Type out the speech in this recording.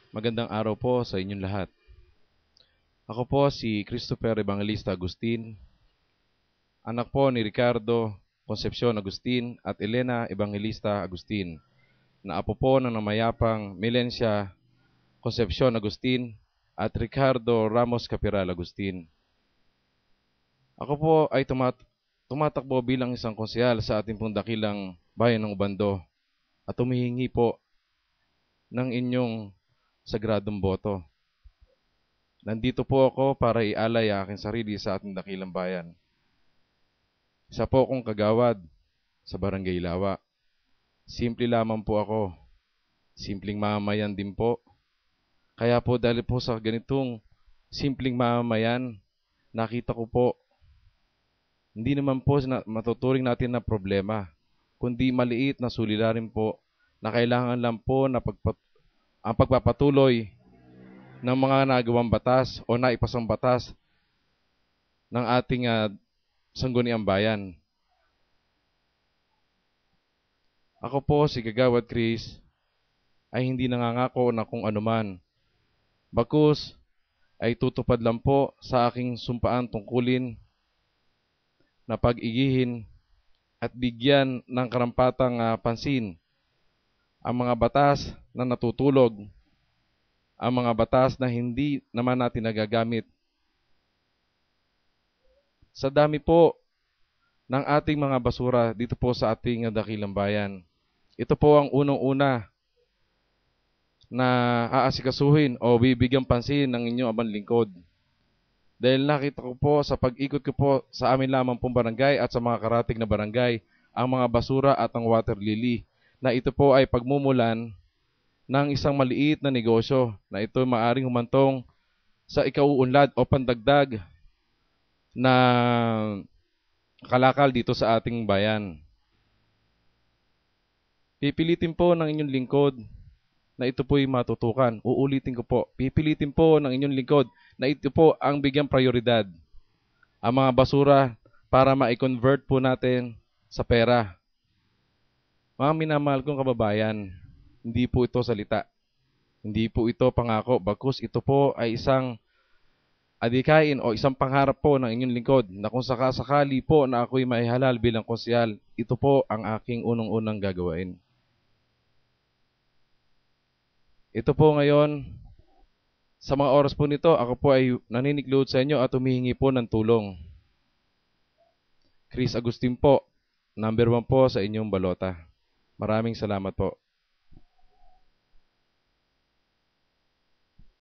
Magandang araw po sa inyong lahat. Ako po si Christopher Evangelista Agustin, anak po ni Ricardo Concepcion Agustin at Elena Evangelista Agustin, na apo po ng namayapang Melencia Concepcion Agustin at Ricardo Ramos Capiral Agustin. Ako po ay tumatakbo bilang isang konsehal sa ating pong dakilang bayan ng Ubando at humihingi po ng inyong sagradong boto. Nandito po ako para ialay ang aking sarili sa ating dakilang bayan. Isa po akong kagawad sa Barangay Lawa. Simple lamang po ako. Simpleng mamamayan din po. Kaya po dahil po sa ganitong simpleng mamamayan, nakita ko po, hindi naman po matuturing natin na problema, kundi maliit na suliranin po na kailangan lang po na ang pagpapatuloy ng mga nagawang batas o naipasang batas ng ating sangguniang bayan. Ako po si Kagawad Chris ay hindi nangangako na kung anuman. Bagkus ay tutupad lang po sa aking sumpaan tungkulin na pag-igihin at bigyan ng karampatang pansin ang mga batas na natutulog, ang mga batas na hindi naman natin nagagamit. Sa dami po ng ating mga basura dito po sa ating dakilang bayan, ito po ang unang-una na aasikasuhin o bibigyan pansin ng inyong abang lingkod. Dahil nakita ko po sa pag-ikot ko po sa amin lamang pong barangay at sa mga karating na barangay, ang mga basura at ang water lily, na ito po ay pagmumulan ng isang maliit na negosyo na ito maaring humantong sa ikauunlad o pandagdag na kalakal dito sa ating bayan. Pipilitin po ng inyong lingkod na ito po'y matutukan. Uulitin ko po, pipilitin po ng inyong lingkod na ito po ang bigyang prioridad. Ang mga basura para ma-convert po natin sa pera. Mga minamahal kong kababayan, hindi po ito salita. Hindi po ito pangako. Bagkus ito po ay isang adikain o isang pangarap po ng inyong lingkod na kung sakasakali po na ako'y maihalal bilang konsehal, ito po ang aking unang-unang gagawin. Ito po ngayon, sa mga oras po nito, ako po ay naniniklod sa inyo at humihingi po ng tulong. Chris Agustin po, number 1 po sa inyong balota. Maraming salamat po.